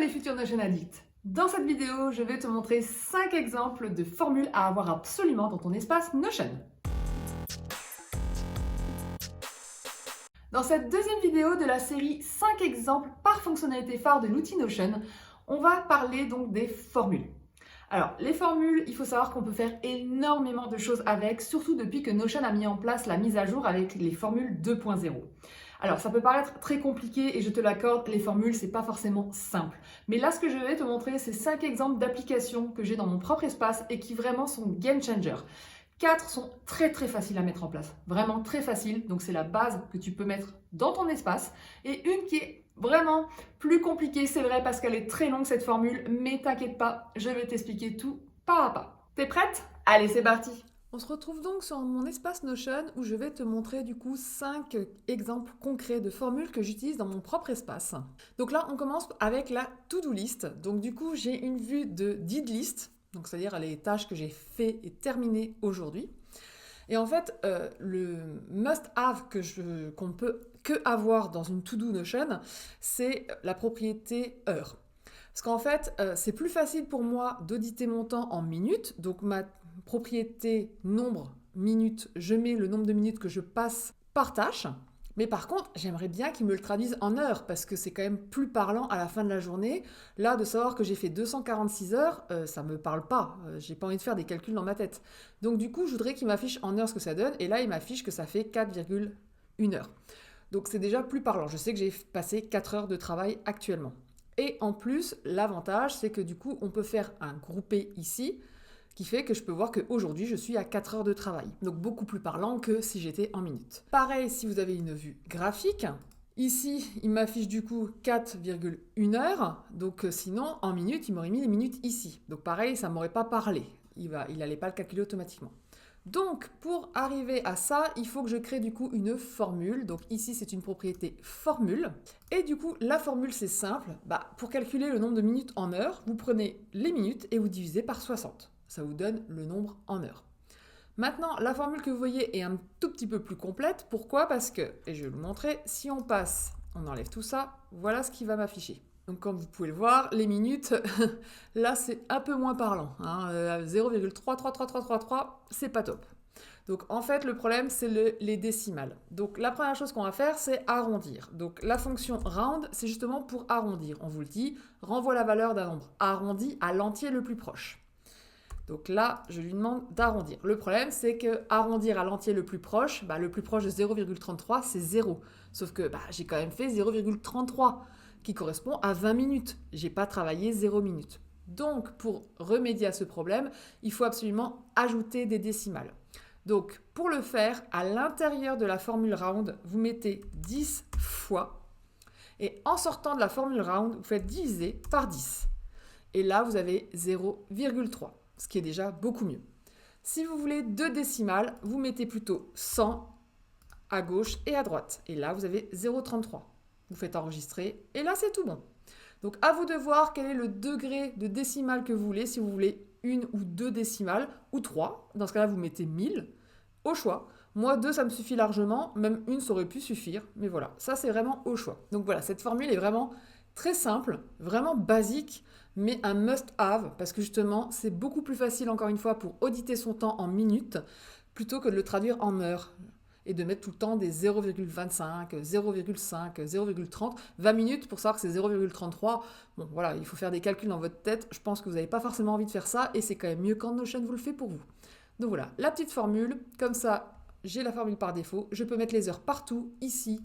les futurs Notion Addicts. Dans cette vidéo, je vais te montrer 5 exemples de formules à avoir absolument dans ton espace Notion. Dans cette deuxième vidéo de la série 5 exemples par fonctionnalité phare de l'outil Notion, on va parler donc des formules. Alors, les formules, il faut savoir qu'on peut faire énormément de choses avec, surtout depuis que Notion a mis en place la mise à jour avec les formules 2.0. Alors, ça peut paraître très compliqué et je te l'accorde, les formules, c'est pas forcément simple. Mais là, ce que je vais te montrer, c'est 5 exemples d'applications que j'ai dans mon propre espace et qui vraiment sont game changer. 4 sont très faciles à mettre en place, vraiment très faciles, donc c'est la base que tu peux mettre dans ton espace. Et une qui est vraiment plus compliquée, c'est vrai, parce qu'elle est très longue cette formule, mais t'inquiète pas, je vais t'expliquer tout pas à pas. T'es prête? Allez, c'est parti! On se retrouve donc sur mon espace Notion où je vais te montrer du coup 5 exemples concrets de formules que j'utilise dans mon propre espace. Donc là, on commence avec la to-do list. Donc du coup, j'ai une vue de did list, donc c'est-à-dire les tâches que j'ai fait et terminées aujourd'hui. Et en fait, le must-have qu'on peut que avoir dans une to-do Notion, c'est la propriété heure. Parce qu'en fait, c'est plus facile pour moi d'auditer mon temps en minutes. Donc ma propriété nombre minutes, je mets le nombre de minutes que je passe par tâche. Mais par contre, j'aimerais bien qu'ils me le traduisent en heures parce que c'est quand même plus parlant à la fin de la journée. Là, de savoir que j'ai fait 246 heures, ça me parle pas. J'ai pas envie de faire des calculs dans ma tête. Donc du coup, je voudrais qu'il m'affiche en heures ce que ça donne. Et là, il m'affiche que ça fait 4,1 heures. Donc c'est déjà plus parlant. Je sais que j'ai passé 4 heures de travail actuellement. Et en plus, l'avantage, c'est que du coup, on peut faire un groupé ici qui fait que je peux voir qu'aujourd'hui, je suis à 4 heures de travail. Donc beaucoup plus parlant que si j'étais en minutes. Pareil, si vous avez une vue graphique, ici, il m'affiche du coup 4,1 heures. Donc sinon, en minutes, il m'aurait mis les minutes ici. Donc pareil, ça ne m'aurait pas parlé. Il n'allait pas le calculer automatiquement. Donc, pour arriver à ça, il faut que je crée du coup une formule. Donc ici, c'est une propriété formule. Et du coup, la formule, c'est simple. Pour calculer le nombre de minutes en heures, vous prenez les minutes et vous divisez par 60. Ça vous donne le nombre en heures. Maintenant, la formule que vous voyez est un tout petit peu plus complète. Pourquoi? Parce que, et je vais vous le montrer, si on passe, on enlève tout ça, voilà ce qui va m'afficher. Donc comme vous pouvez le voir, les minutes, là c'est un peu moins parlant. 0,33333, c'est pas top. Donc en fait le problème c'est les décimales. Donc la première chose qu'on va faire c'est arrondir. Donc la fonction round c'est justement pour arrondir. On vous le dit, renvoie la valeur d'un nombre arrondi à l'entier le plus proche. Donc là, je lui demande d'arrondir. Le problème, c'est que arrondir à l'entier le plus proche de 0,33, c'est 0. Sauf que j'ai quand même fait 0,33, qui correspond à 20 minutes. J'ai pas travaillé 0 minutes. Donc, pour remédier à ce problème, il faut absolument ajouter des décimales. Donc, pour le faire, à l'intérieur de la formule round, vous mettez 10 fois. Et en sortant de la formule round, vous faites diviser par 10. Et là, vous avez 0,3. Ce qui est déjà beaucoup mieux. Si vous voulez 2 décimales, vous mettez plutôt 100 à gauche et à droite. Et là, vous avez 0,33. Vous faites enregistrer et là, c'est tout bon. Donc, à vous de voir quel est le degré de décimale que vous voulez. Si vous voulez 1 ou 2 décimales ou 3. Dans ce cas-là, vous mettez 1000 au choix. Moi, 2, ça me suffit largement. Même 1, ça aurait pu suffire. Mais voilà, ça, c'est vraiment au choix. Donc voilà, cette formule est vraiment très simple, vraiment basique, mais un must-have, parce que justement, c'est beaucoup plus facile, encore une fois, pour auditer son temps en minutes, plutôt que de le traduire en heures, et de mettre tout le temps des 0,25, 0,5, 0,30, 20 minutes pour savoir que c'est 0,33. Bon, voilà, il faut faire des calculs dans votre tête. Je pense que vous n'avez pas forcément envie de faire ça, et c'est quand même mieux quand Notion vous le fait pour vous. Donc voilà, la petite formule, comme ça, j'ai la formule par défaut. Je peux mettre les heures partout, ici,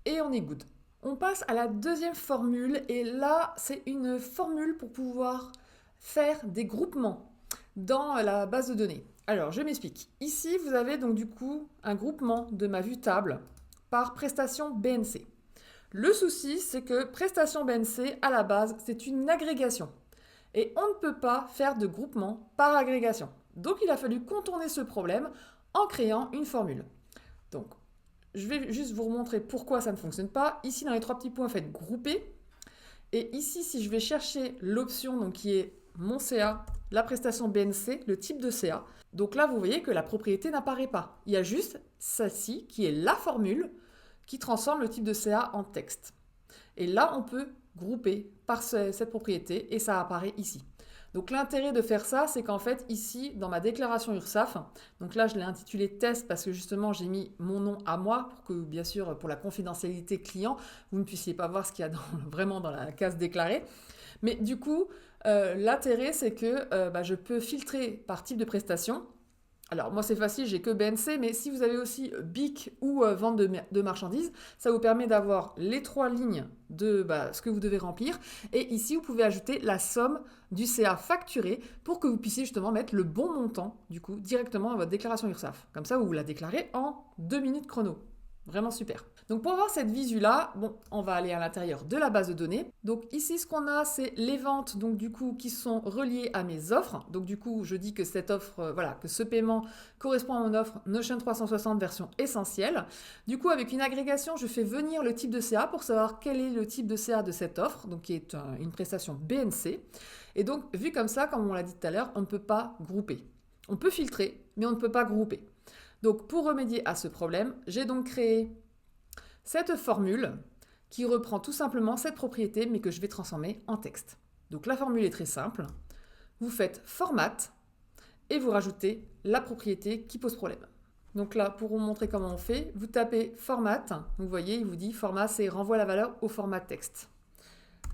et on est good. On passe à la deuxième formule et là, c'est une formule pour pouvoir faire des groupements dans la base de données. Alors, je m'explique. Ici, vous avez donc du coup un groupement de ma vue table par prestation BNC. Le souci, c'est que prestation BNC, à la base, c'est une agrégation. Et on ne peut pas faire de groupement par agrégation. Donc, il a fallu contourner ce problème en créant une formule. Donc, je vais juste vous remontrer pourquoi ça ne fonctionne pas. Ici, dans les 3 petits points, faites grouper. Et ici, si je vais chercher l'option donc, qui est mon CA, la prestation BNC, le type de CA, donc là, vous voyez que la propriété n'apparaît pas. Il y a juste celle-ci qui est la formule qui transforme le type de CA en texte. Et là, on peut grouper par cette propriété et ça apparaît ici. Donc l'intérêt de faire ça, c'est qu'en fait ici, dans ma déclaration URSSAF, donc là je l'ai intitulé test parce que justement j'ai mis mon nom à moi pour que bien sûr pour la confidentialité client, vous ne puissiez pas voir ce qu'il y a vraiment dans la case déclarée. Mais du coup, l'intérêt c'est que je peux filtrer par type de prestation. Alors moi c'est facile, j'ai que BNC, mais si vous avez aussi BIC ou vente de marchandises, ça vous permet d'avoir les 3 lignes de ce que vous devez remplir. Et ici vous pouvez ajouter la somme du CA facturé pour que vous puissiez justement mettre le bon montant du coup directement dans votre déclaration URSSAF. Comme ça vous la déclarez en 2 minutes chrono. Vraiment super. Donc pour voir cette visu-là, on va aller à l'intérieur de la base de données. Donc ici, ce qu'on a, c'est les ventes donc du coup qui sont reliées à mes offres. Donc du coup, je dis que cette offre, que ce paiement correspond à mon offre Notion 360 version essentielle. Du coup, avec une agrégation, je fais venir le type de CA pour savoir quel est le type de CA de cette offre, donc qui est une prestation BNC. Et donc, vu comme ça, comme on l'a dit tout à l'heure, on ne peut pas grouper. On peut filtrer, mais on ne peut pas grouper. Donc pour remédier à ce problème, j'ai donc créé cette formule qui reprend tout simplement cette propriété mais que je vais transformer en texte. Donc la formule est très simple. Vous faites format et vous rajoutez la propriété qui pose problème. Donc là, pour vous montrer comment on fait, vous tapez format. Vous voyez, il vous dit format, c'est renvoie la valeur au format texte.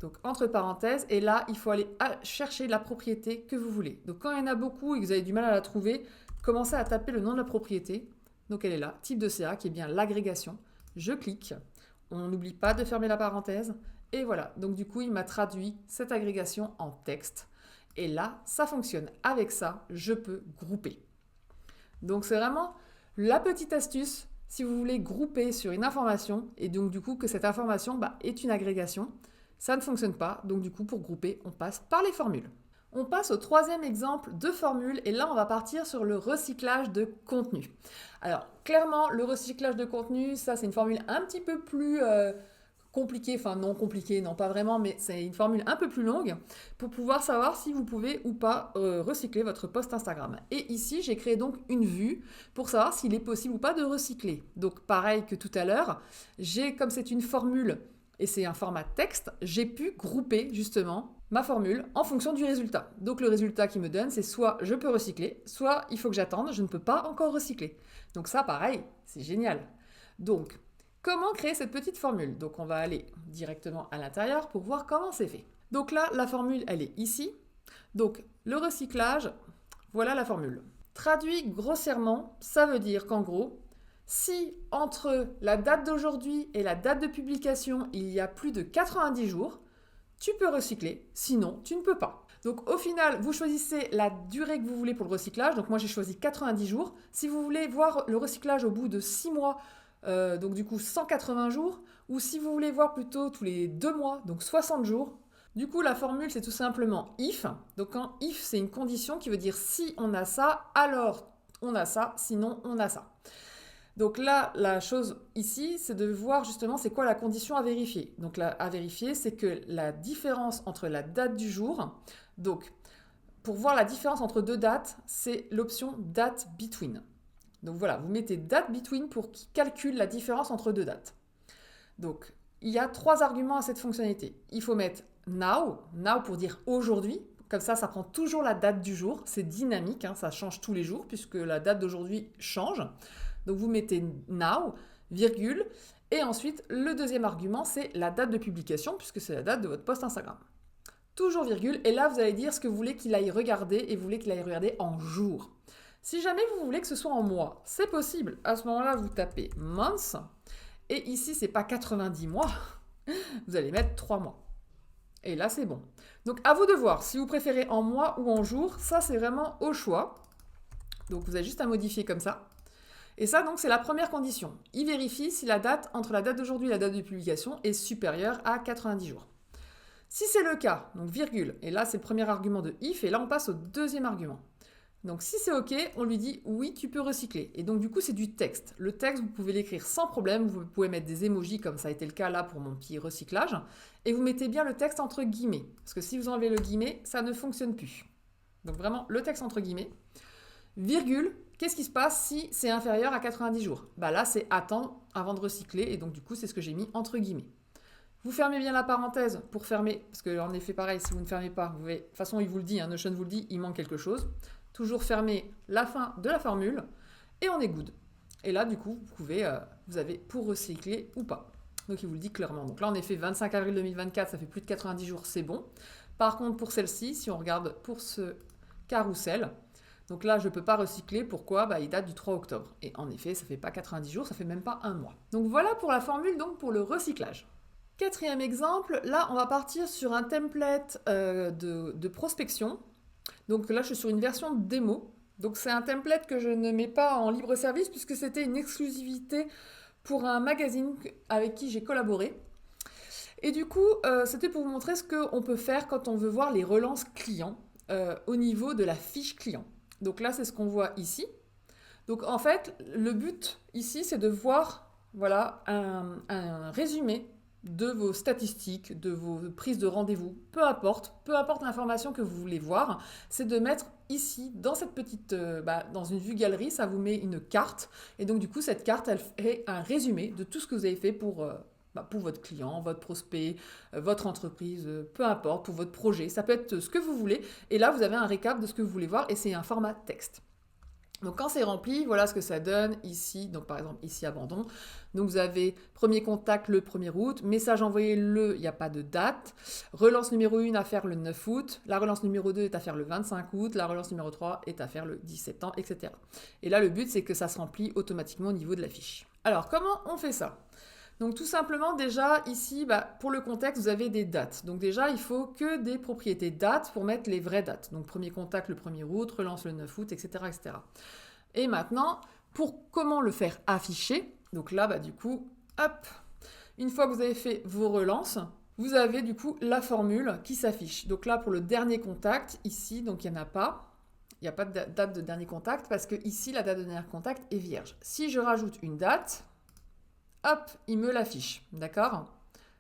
Donc entre parenthèses, et là, il faut aller chercher la propriété que vous voulez. Donc quand il y en a beaucoup et que vous avez du mal à la trouver, commencez à taper le nom de la propriété. Donc elle est là, type de CA, qui est bien l'agrégation. Je clique, on n'oublie pas de fermer la parenthèse. Et voilà, donc du coup, il m'a traduit cette agrégation en texte. Et là, ça fonctionne. Avec ça, je peux grouper. Donc c'est vraiment la petite astuce si vous voulez grouper sur une information et donc du coup que cette information est une agrégation. Ça ne fonctionne pas, donc du coup pour grouper, on passe par les formules. On passe au troisième exemple de formule et là on va partir sur le recyclage de contenu. Alors clairement le recyclage de contenu, ça c'est une formule un petit peu plus compliquée, enfin non compliquée, non pas vraiment, mais c'est une formule un peu plus longue pour pouvoir savoir si vous pouvez ou pas recycler votre post Instagram. Et ici j'ai créé donc une vue pour savoir s'il est possible ou pas de recycler. Donc pareil que tout à l'heure, comme c'est une formule et c'est un format texte, j'ai pu grouper justement ma formule en fonction du résultat. Donc le résultat qui me donne, c'est soit je peux recycler, soit il faut que j'attende, je ne peux pas encore recycler. Donc ça, pareil, c'est génial. Donc, comment créer cette petite formule? Donc on va aller directement à l'intérieur pour voir comment c'est fait. Donc là, la formule, elle est ici. Donc le recyclage, voilà la formule. Traduit grossièrement, ça veut dire qu'en gros, si entre la date d'aujourd'hui et la date de publication, il y a plus de 90 jours, tu peux recycler, sinon tu ne peux pas. Donc au final, vous choisissez la durée que vous voulez pour le recyclage. Donc moi j'ai choisi 90 jours. Si vous voulez voir le recyclage au bout de 6 mois, donc du coup 180 jours, ou si vous voulez voir plutôt tous les 2 mois, donc 60 jours, du coup la formule c'est tout simplement if. Donc quand if c'est une condition qui veut dire si on a ça, alors on a ça, sinon on a ça. Donc là, la chose ici, c'est de voir justement c'est quoi la condition à vérifier. Donc là, à vérifier, c'est que la différence entre la date du jour, donc pour voir la différence entre deux dates, c'est l'option date between. Donc voilà, vous mettez date between pour qu'il calcule la différence entre deux dates. Donc il y a 3 arguments à cette fonctionnalité. Il faut mettre now pour dire aujourd'hui. Comme ça prend toujours la date du jour. C'est dynamique, ça change tous les jours puisque la date d'aujourd'hui change. Donc vous mettez now, virgule, et ensuite le deuxième argument c'est la date de publication puisque c'est la date de votre post Instagram. Toujours virgule, et là vous allez dire ce que vous voulez qu'il aille regarder et vous voulez qu'il aille regarder en jour. Si jamais vous voulez que ce soit en mois, c'est possible. À ce moment-là, vous tapez months, et ici c'est pas 90 mois, vous allez mettre 3 mois. Et là c'est bon. Donc à vous de voir si vous préférez en mois ou en jour, ça c'est vraiment au choix. Donc vous avez juste à modifier comme ça. Et ça, donc, c'est la première condition. Il vérifie si la date, entre la date d'aujourd'hui et la date de publication, est supérieure à 90 jours. Si c'est le cas, donc virgule, et là, c'est le premier argument de if, et là, on passe au deuxième argument. Donc, si c'est OK, on lui dit oui, tu peux recycler. Et donc, du coup, c'est du texte. Le texte, vous pouvez l'écrire sans problème. Vous pouvez mettre des emojis, comme ça a été le cas là pour mon petit recyclage. Et vous mettez bien le texte entre guillemets. Parce que si vous enlevez le guillemet, ça ne fonctionne plus. Donc, vraiment, le texte entre guillemets. Virgule, qu'est-ce qui se passe si c'est inférieur à 90 jours? Là, c'est attendre avant de recycler et donc du coup, c'est ce que j'ai mis entre guillemets. Vous fermez bien la parenthèse pour fermer, parce que en effet pareil, si vous ne fermez pas, vous pouvez, de toute façon il vous le dit, Notion vous le dit, il manque quelque chose. Toujours fermer la fin de la formule et on est good. Et là du coup, vous avez pour recycler ou pas. Donc il vous le dit clairement. Donc là en effet 25 avril 2024, ça fait plus de 90 jours, c'est bon. Par contre pour celle-ci, si on regarde pour ce carrousel, donc là je ne peux pas recycler, pourquoi ? Il date du 3 octobre. Et en effet, ça ne fait pas 90 jours, ça fait même pas un mois. Donc voilà pour la formule, donc pour le recyclage. Quatrième exemple, là on va partir sur un template de prospection. Donc là je suis sur une version démo. Donc c'est un template que je ne mets pas en libre service puisque c'était une exclusivité pour un magazine avec qui j'ai collaboré. Et du coup, c'était pour vous montrer ce qu'on peut faire quand on veut voir les relances clients au niveau de la fiche client. Donc là c'est ce qu'on voit ici. Donc en fait, le but ici c'est de voir un résumé de vos statistiques, de vos prises de rendez-vous, peu importe l'information que vous voulez voir, c'est de mettre ici, dans cette petite, dans une vue galerie, ça vous met une carte, et donc du coup cette carte, elle fait un résumé de tout ce que vous avez fait pour votre client, votre prospect, votre entreprise, peu importe, pour votre projet, ça peut être ce que vous voulez, et là vous avez un récap de ce que vous voulez voir, et c'est un format texte. Donc quand c'est rempli, voilà ce que ça donne ici, donc par exemple ici abandon. Donc vous avez premier contact le 1er août, message envoyé il n'y a pas de date, relance numéro 1 à faire le 9 août, la relance numéro 2 est à faire le 25 août, la relance numéro 3 est à faire le 17 ans, etc. Et là le but c'est que ça se remplit automatiquement au niveau de la fiche. Alors comment on fait ça ? Donc tout simplement déjà ici, pour le contexte, vous avez des dates. Donc déjà, il faut que des propriétés dates pour mettre les vraies dates. Donc premier contact le 1er août, relance le 9 août, etc. etc. Et maintenant, pour comment le faire afficher, donc là, du coup, hop, une fois que vous avez fait vos relances, vous avez du coup la formule qui s'affiche. Donc là, pour le dernier contact, ici, donc il n'y en a pas. Il n'y a pas de date de dernier contact parce que ici, la date de dernier contact est vierge. Si je rajoute une date, hop, il me l'affiche, d'accord ?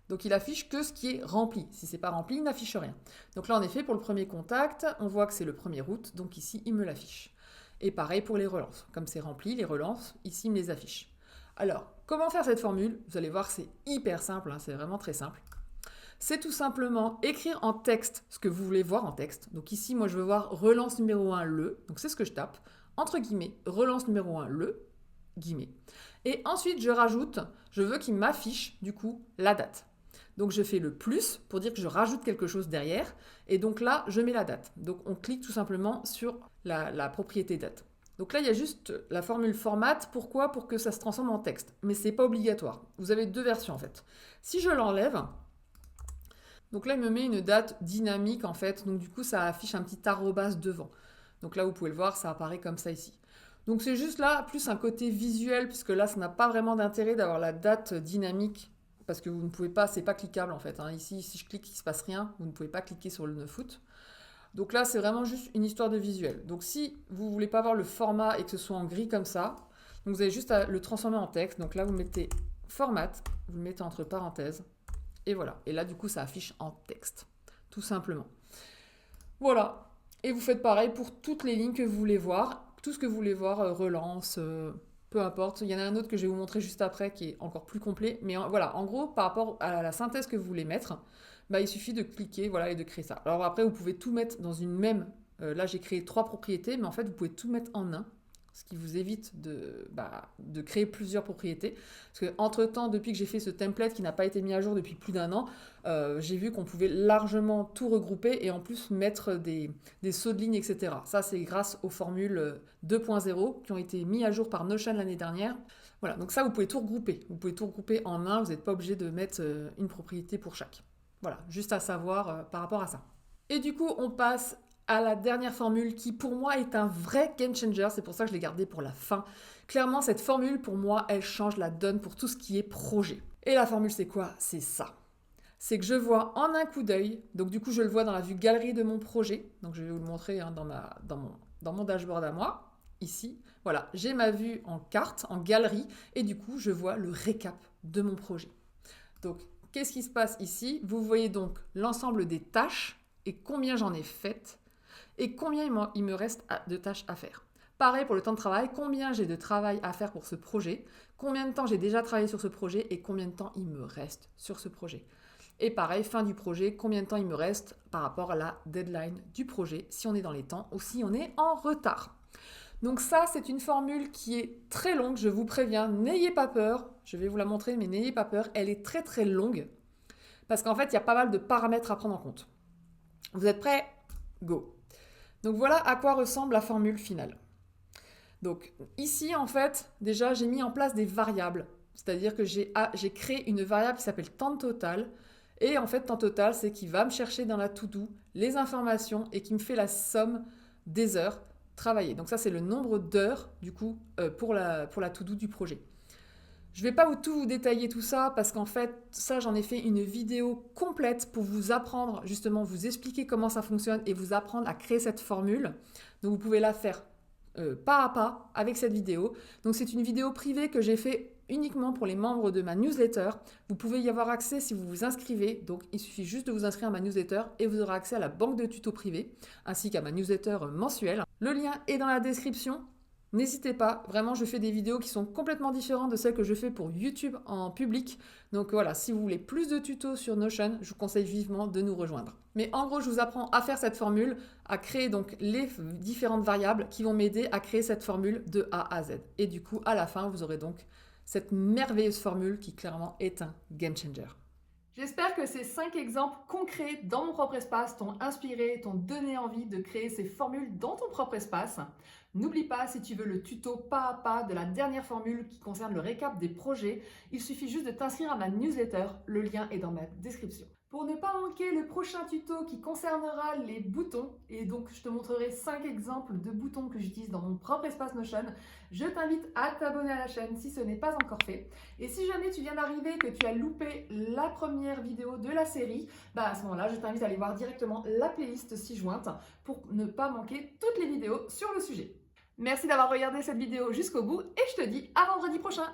Donc il affiche que ce qui est rempli. Si ce n'est pas rempli, il n'affiche rien. Donc là, en effet, pour le premier contact, on voit que c'est le 1er août, donc ici, il me l'affiche. Et pareil pour les relances. Comme c'est rempli, les relances, ici, il me les affiche. Alors, comment faire cette formule ? Vous allez voir, c'est hyper simple, c'est vraiment très simple. C'est tout simplement écrire en texte ce que vous voulez voir en texte. Donc ici, moi, je veux voir relance numéro 1, le. Donc c'est ce que je tape. Entre guillemets, relance numéro 1, le. Guillemets. Et ensuite, je veux qu'il m'affiche, du coup, la date. Donc, je fais le plus pour dire que je rajoute quelque chose derrière. Et donc là, je mets la date. Donc, on clique tout simplement sur la propriété date. Donc là, il y a juste la formule format. Pourquoi ? Pour que ça se transforme en texte. Mais ce n'est pas obligatoire. Vous avez deux versions, en fait. Si je l'enlève, donc là, il me met une date dynamique, en fait. Donc, du coup, ça affiche un petit arrobas devant. Donc là, vous pouvez le voir, ça apparaît comme ça ici. Donc c'est juste là, plus un côté visuel, puisque là, ça n'a pas vraiment d'intérêt d'avoir la date dynamique, parce que vous ne pouvez pas, c'est pas cliquable en fait. Ici, si je clique, il ne se passe rien, vous ne pouvez pas cliquer sur le 9 août. Donc là, c'est vraiment juste une histoire de visuel. Donc si vous ne voulez pas voir le format et que ce soit en gris comme ça, donc vous avez juste à le transformer en texte. Donc là, vous mettez format, vous le mettez entre parenthèses, et voilà. Et là, du coup, ça affiche en texte, tout simplement. Voilà. Et vous faites pareil pour toutes les lignes que vous voulez voir. Tout ce que vous voulez voir, relance, peu importe. Il y en a un autre que je vais vous montrer juste après qui est encore plus complet. Mais voilà, en gros, par rapport à la synthèse que vous voulez mettre, il suffit de cliquer et de créer ça. Alors après, vous pouvez tout mettre dans une même... là, j'ai créé 3 propriétés, mais en fait, vous pouvez tout mettre en un. Ce qui vous évite de créer plusieurs propriétés. Parce qu'entre-temps, depuis que j'ai fait ce template qui n'a pas été mis à jour depuis plus d'1 an, j'ai vu qu'on pouvait largement tout regrouper et en plus mettre des sauts de ligne, etc. Ça, c'est grâce aux formules 2.0 qui ont été mis à jour par Notion l'année dernière. Voilà, donc ça, vous pouvez tout regrouper. Vous pouvez tout regrouper en un, vous n'êtes pas obligé de mettre une propriété pour chaque. Voilà, juste à savoir par rapport à ça. Et du coup, on passe à la dernière formule qui pour moi est un vrai game changer, c'est pour ça que je l'ai gardée pour la fin. Clairement, cette formule pour moi, elle change la donne pour tout ce qui est projet. Et la formule c'est quoi ? C'est ça. C'est que je vois en un coup d'œil, donc du coup je le vois dans la vue galerie de mon projet, donc je vais vous le montrer dans mon dashboard à moi, ici. Voilà, j'ai ma vue en carte, en galerie, et du coup je vois le récap de mon projet. Donc qu'est-ce qui se passe ici ? Vous voyez donc l'ensemble des tâches et combien j'en ai faites et combien il me reste de tâches à faire. Pareil pour le temps de travail, combien j'ai de travail à faire pour ce projet, combien de temps j'ai déjà travaillé sur ce projet et combien de temps il me reste sur ce projet. Et pareil, fin du projet, combien de temps il me reste par rapport à la deadline du projet, si on est dans les temps ou si on est en retard. Donc ça, c'est une formule qui est très longue, je vous préviens, n'ayez pas peur, je vais vous la montrer, mais n'ayez pas peur, elle est très très longue, parce qu'en fait, il y a pas mal de paramètres à prendre en compte. Vous êtes prêts? Go! Donc voilà à quoi ressemble la formule finale. Donc ici, en fait, déjà, j'ai mis en place des variables, c'est-à-dire que j'ai créé une variable qui s'appelle temps total, et en fait, temps total, c'est qui va me chercher dans la to-do les informations et qui me fait la somme des heures travaillées. Donc ça, c'est le nombre d'heures, du coup, pour la to-do du projet. Je ne vais pas tout vous détailler tout ça parce qu'en fait, ça, j'en ai fait une vidéo complète pour vous apprendre, justement, vous expliquer comment ça fonctionne et vous apprendre à créer cette formule. Donc, vous pouvez la faire pas à pas avec cette vidéo. Donc, c'est une vidéo privée que j'ai fait uniquement pour les membres de ma newsletter. Vous pouvez y avoir accès si vous vous inscrivez. Donc, il suffit juste de vous inscrire à ma newsletter et vous aurez accès à la banque de tutos privée ainsi qu'à ma newsletter mensuelle. Le lien est dans la description. N'hésitez pas, vraiment je fais des vidéos qui sont complètement différentes de celles que je fais pour YouTube en public. Donc voilà, si vous voulez plus de tutos sur Notion, je vous conseille vivement de nous rejoindre. Mais en gros, je vous apprends à faire cette formule, à créer donc les différentes variables qui vont m'aider à créer cette formule de A à Z. Et du coup, à la fin, vous aurez donc cette merveilleuse formule qui clairement est un game changer. J'espère que ces 5 exemples concrets dans mon propre espace t'ont inspiré, t'ont donné envie de créer ces formules dans ton propre espace. N'oublie pas, si tu veux le tuto pas à pas de la dernière formule qui concerne le récap des projets, il suffit juste de t'inscrire à ma newsletter, le lien est dans ma description. Pour ne pas manquer le prochain tuto qui concernera les boutons, et donc je te montrerai 5 exemples de boutons que j'utilise dans mon propre espace Notion, je t'invite à t'abonner à la chaîne si ce n'est pas encore fait. Et si jamais tu viens d'arriver, que tu as loupé la première vidéo de la série, à ce moment-là, je t'invite à aller voir directement la playlist ci-jointe pour ne pas manquer toutes les vidéos sur le sujet. Merci d'avoir regardé cette vidéo jusqu'au bout et je te dis à vendredi prochain.